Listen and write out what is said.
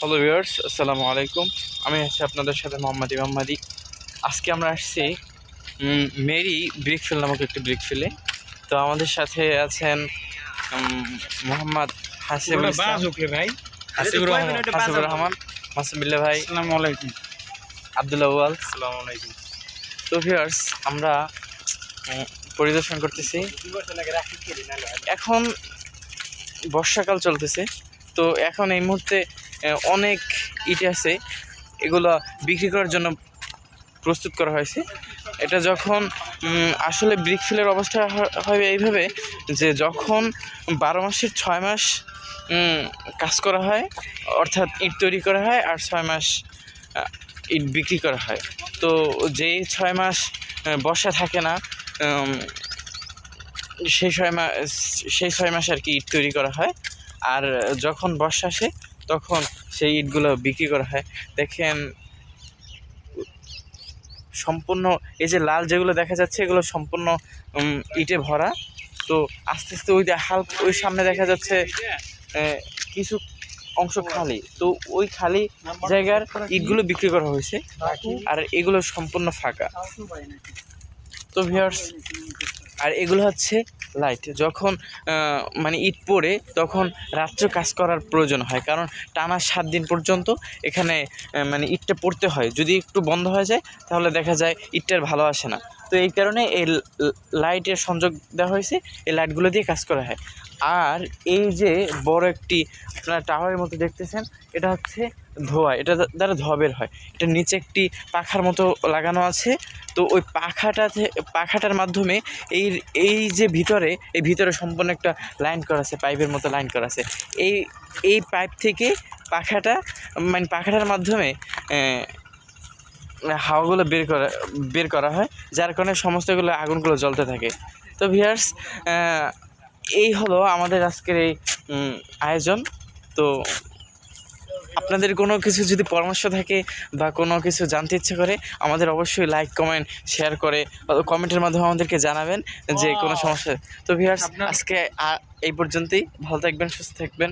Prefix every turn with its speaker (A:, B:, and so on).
A: Hello viewers, আসসালামু আলাইকুম। আমি আছি আপনাদের সাথে মোহাম্মদ ইমাম মাদি। আজকে আমরা আসছি মেরি ব্রিকফিল নামক একটি ব্রিকফিলে। তো আমাদের সাথে আছেন মোহাম্মদ হাসিবুল ইসলাম, হাসিবুর রহমান, মাসুমিল্লা ভাই,
B: আসসালামু আলাইকুম।
A: আব্দুল্লাহ ওয়াল।
B: আসসালামু আলাইকুম।
A: তো ভিউয়ার্স, আমরা পরিদর্শন করতেছি। এখন বর্ষাকাল চলতেছে, তো এখন এই মুহূর্তে অনেক ইট আছে, এগুলো বিক্রি করার জন্য প্রস্তুত করা হয়েছে। এটা যখন আসলে ব্রিকফিলের অবস্থা হয় এইভাবে যে যখন 12 মাসের 6 মাস কাজ করা হয়, অর্থাৎ ইট তৈরি করা হয়, আর 6 মাস ইট বিক্রি করা হয়। তো যেই 6 মাস বর্ষা থাকে না, সেই 6 মাস আর কি ইট তৈরি করা হয়। আর যখন বর্ষা আসে তখন সেই ইটগুলো বিক্রি করা হয়। দেখেন, সম্পূর্ণ এই যে লাল যেগুলো দেখা যাচ্ছে, এগুলো সম্পূর্ণ ইটে ভরা। তো আস্তে আস্তে ওই সামনে দেখা যাচ্ছে কিছু অংশ খালি, তো ওই খালি জায়গার ইটগুলো বিক্রি করা হয়েছে, আর এগুলো সম্পূর্ণ ফাঁকা। তো ভিউয়ার্স, আর এগুলো হচ্ছে লাইট। যখন মানে ইট পড়ে তখন রাত্রে কাজ করার প্রয়োজন হয়, কারণ টানা 7 দিন পর্যন্ত এখানে মানে ইটটা পড়তে হয়। যদি একটু বন্ধ হয়ে যায় তাহলে দেখা যায় ইটটার ভালো আসে না। তো এই কারণে এই লাইটের সংযোগ দেওয়া হয়েছে, এই লাইটগুলো দিয়ে কাজ করা হয়। আর এই যে বড় একটি আপনারা টাওয়ারের মতো দেখতেছেন, এটা হচ্ছে ধোঁয়া, এটা দ্বারা ধোঁয়া বের হয়। এটা নিচে একটি পাখার মতো লাগানো আছে। তো ওই পাখাটার মাধ্যমে এই যে ভিতরে সম্পূর্ণ একটা লাইন করা আছে, পাইপের মতো লাইন করা আছে। এই পাইপ থেকে পাখাটার মাধ্যমে হাওয়াগুলো বের করা হয়, যার কারণে সমস্তগুলো আগুনগুলো জ্বলতে থাকে। তো ভিউয়ার্স, এই হলো আমাদের আজকের এই আয়োজন। তো আপনাদের কোনো কিছু যদি পরামর্শ থাকে বা কোনো কিছু জানতে ইচ্ছে করে, আমাদের অবশ্যই লাইক, কমেন্ট, শেয়ার করে কমেন্টের মাধ্যমে আমাদেরকে জানাবেন যে কোনো সমস্যা। তো ভিউয়ার্স, আজকে এই পর্যন্তই। ভালো থাকবেন, সুস্থ থাকবেন।